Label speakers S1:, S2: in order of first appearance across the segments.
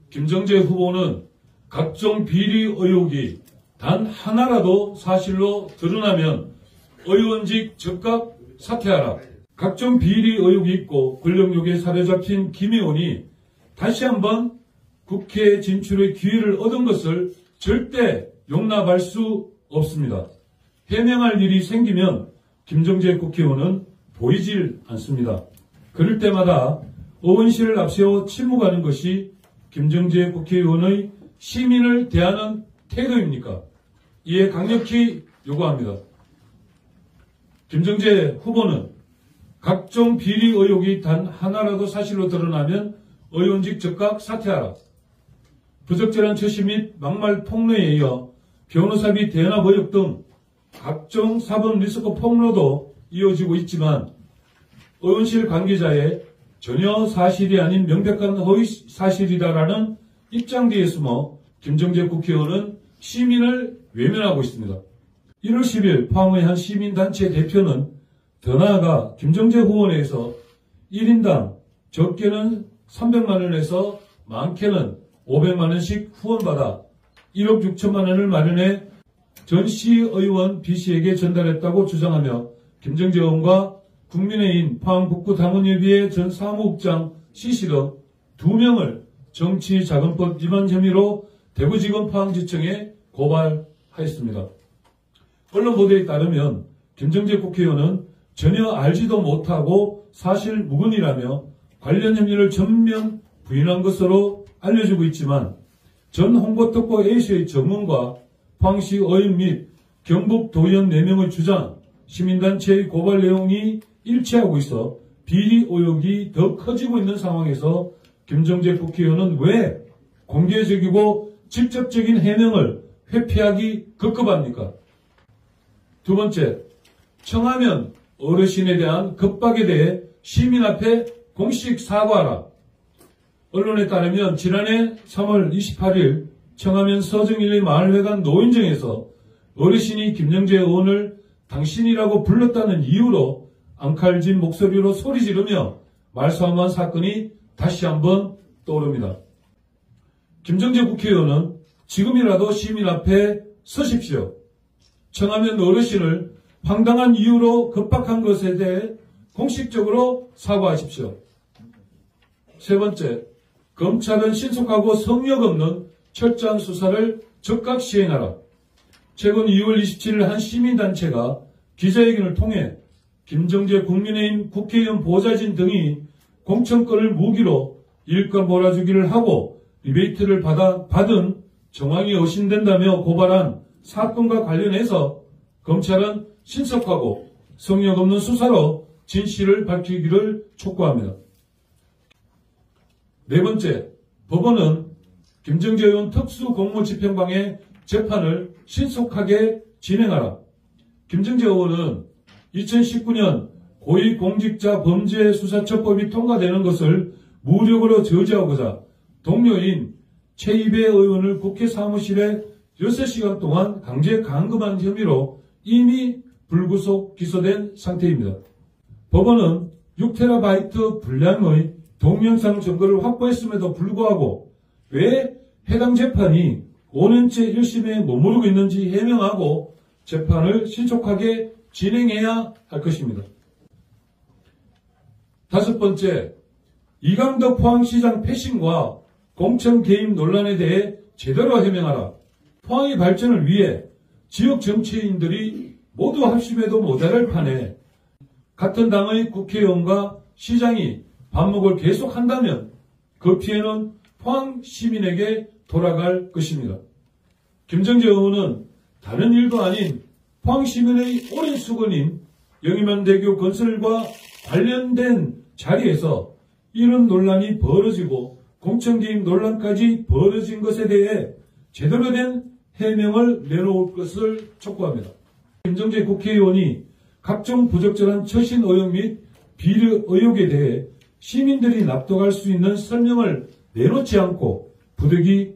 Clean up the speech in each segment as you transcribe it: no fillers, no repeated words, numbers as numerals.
S1: 김정재 후보는 각종 비리 의혹이 단 하나라도 사실로 드러나면 의원직 즉각 사퇴하라. 각종 비리 의혹이 있고 권력욕에 사로잡힌 김 의원이 다시 한번 국회 진출의 기회를 얻은 것을 절대 용납할 수 없습니다. 해명할 일이 생기면 김정재 국회의원은 보이질 않습니다. 그럴 때마다 의원실을 앞세워 침묵하는 것이 김정재 국회의원의 시민을 대하는 태도입니까? 이에 강력히 요구합니다. 김정재 후보는 각종 비리 의혹이 단 하나라도 사실로 드러나면 의원직 즉각 사퇴하라. 부적절한 처시 및 막말 폭로에 이어 변호사비 대납 의혹 등 각종 사법 리스크 폭로도 이어지고 있지만 의원실 관계자의 전혀 사실이 아닌 명백한 허위 사실이다라는 입장 뒤에 숨어 김정재 국회의원은 시민을 외면하고 있습니다. 1월 10일 포항의 한 시민단체 대표는 더 나아가 김정재 후원회에서 1인당 적게는 300만 원에서 많게는 500만 원씩 후원받아 1억 6천만 원을 마련해 전 시의원 B씨에게 전달했다고 주장하며 김정재 의원과 국민의힘 포항북구당원협의회 전 사무국장 C씨 등 2명을 정치자금법 위반 혐의로 대구지검 포항지청에 고발하였습니다. 언론 보도에 따르면 김정재 국회의원은 전혀 알지도 못하고 사실 무근이라며 관련 혐의를 전면 부인한 것으로 알려지고 있지만 전 홍보특보 A씨의 전문과 포항시 의원 및 경북도의원 4명의 주장, 시민단체의 고발 내용이 일치하고 있어 비리 의혹이 더 커지고 있는 상황에서 김정재 국회의원은 왜 공개적이고 직접적인 해명을 회피하기 급급합니까? 두 번째, 청하면 어르신에 대한 겁박에 대해 시민 앞에 공식 사과하라. 언론에 따르면 지난해 3월 28일 청하면 서정일리 마을회관 노인정에서 어르신이 김정재 의원을 당신이라고 불렀다는 이유로 앙칼진 목소리로 소리 지르며 말싸움한 사건이 다시 한번 떠오릅니다. 김정재 국회의원은 지금이라도 시민 앞에 서십시오. 청하면 어르신을 황당한 이유로 급박한 것에 대해 공식적으로 사과하십시오. 세 번째, 검찰은 신속하고 성역 없는 철저한 수사를 즉각 시행하라. 최근 2월 27일 한 시민단체가 기자회견을 통해 김정재 국민의힘 국회의원 보좌진 등이 공천권을 무기로 일감 몰아주기를 하고 리베이트를 받은 정황이 의심된다며 고발한 사건과 관련해서 검찰은 신속하고 성역 없는 수사로 진실을 밝히기를 촉구합니다. 네 번째, 법원은 김정재 의원 특수공무집행방해 재판을 신속하게 진행하라. 김정재 의원은 2019년 고위공직자범죄수사처법이 통과되는 것을 무력으로 저지하고자 동료인 최이배 의원을 국회 사무실에 6시간 동안 강제 감금한 혐의로 이미 불구속 기소된 상태입니다. 법원은 6TB 분량의 동영상 증거를 확보했음에도 불구하고 왜 해당 재판이 5년째 1심에 머무르고 있는지 해명하고 재판을 신속하게 진행해야 할 것입니다. 다섯 번째, 이강덕 포항시장 패싱과 공천 개입 논란에 대해 제대로 해명하라. 포항의 발전을 위해 지역 정치인들이 모두 합심해도 모자랄 판에 같은 당의 국회의원과 시장이 반목을 계속한다면 그 피해는 포항 시민에게 돌아갈 것입니다. 김정재 의원은 다른 일도 아닌 포항 시민의 오랜 수건인 영희만대교 건설과 관련된 자리에서 이런 논란이 벌어지고 공천 개입 논란까지 벌어진 것에 대해 제대로 된 해명을 내놓을 것을 촉구합니다. 김정재 국회의원이 각종 부적절한 처신 의혹 및 비리 의혹에 대해 시민들이 납득할 수 있는 설명을 내놓지 않고 부득이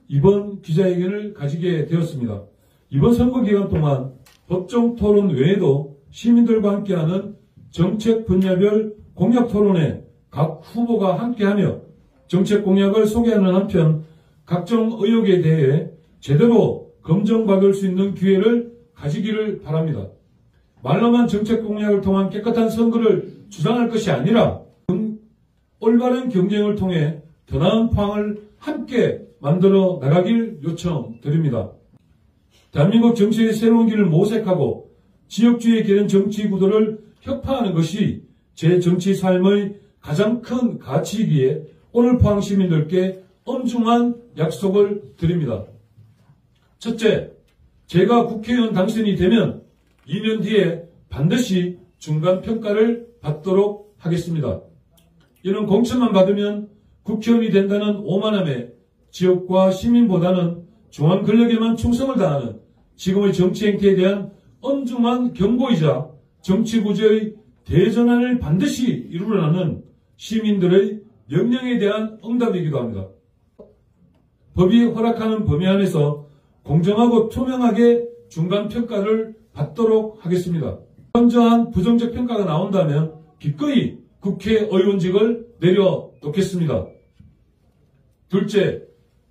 S1: 이번 기자회견을 가지게 되었습니다. 이번 선거 기간 동안 법정 토론 외에도 시민들과 함께하는 정책 분야별 공약 토론에 각 후보가 함께하며 정책 공약을 소개하는 한편 각종 의혹에 대해 제대로 검증받을 수 있는 기회를 가지기를 바랍니다. 말로만 정책 공약을 통한 깨끗한 선거를 주장할 것이 아니라 올바른 경쟁을 통해 더 나은 포항을 함께 만들어 나가길 요청드립니다. 대한민국 정치의 새로운 길을 모색하고 지역주의에 기른 정치 구도를 혁파하는 것이 제 정치 삶의 가장 큰 가치이기에 오늘 포항 시민들께 엄중한 약속을 드립니다. 첫째, 제가 국회의원 당선이 되면 2년 뒤에 반드시 중간평가를 받도록 하겠습니다. 이는 공천만 받으면 국회의원이 된다는 오만함에 지역과 시민보다는 중앙 권력에만 충성을 다하는 지금의 정치 행태에 대한 엄중한 경고이자 정치 구조의 대전환을 반드시 이루려는 시민들의 명령에 대한 응답이기도 합니다. 법이 허락하는 범위 안에서 공정하고 투명하게 중간평가를 받도록 하겠습니다. 현저한 부정적 평가가 나온다면 기꺼이 국회의원직을 내려놓겠습니다. 둘째,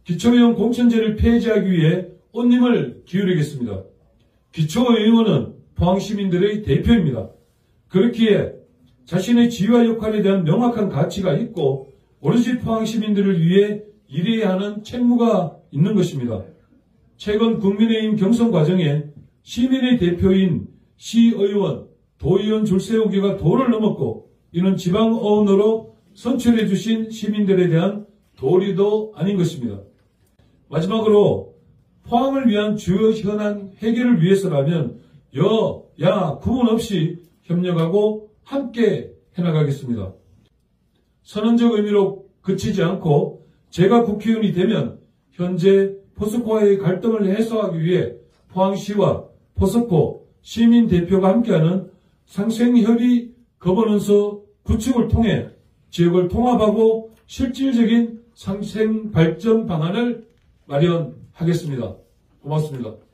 S1: 기초의원 공천제를 폐지하기 위해 온 힘을 기울이겠습니다. 기초의원은 포항시민들의 대표입니다. 그렇기에 자신의 지위와 역할에 대한 명확한 가치가 있고 오로지 포항시민들을 위해 일해야 하는 책무가 있는 것입니다. 최근 국민의힘 경선 과정에 시민의 대표인 시의원, 도의원 줄 세우기가 도를 넘었고 이는 지방의원으로 선출해 주신 시민들에 대한 도리도 아닌 것입니다. 마지막으로 포항을 위한 주요 현안 해결을 위해서라면 야 구분 없이 협력하고 함께 해나가겠습니다. 선언적 의미로 그치지 않고 제가 국회의원이 되면 현재 포스코와의 갈등을 해소하기 위해 포항시와 포스코 시민대표가 함께하는 상생협의 거버넌스 구축을 통해 지역을 통합하고 실질적인 상생 발전 방안을 마련하겠습니다. 고맙습니다.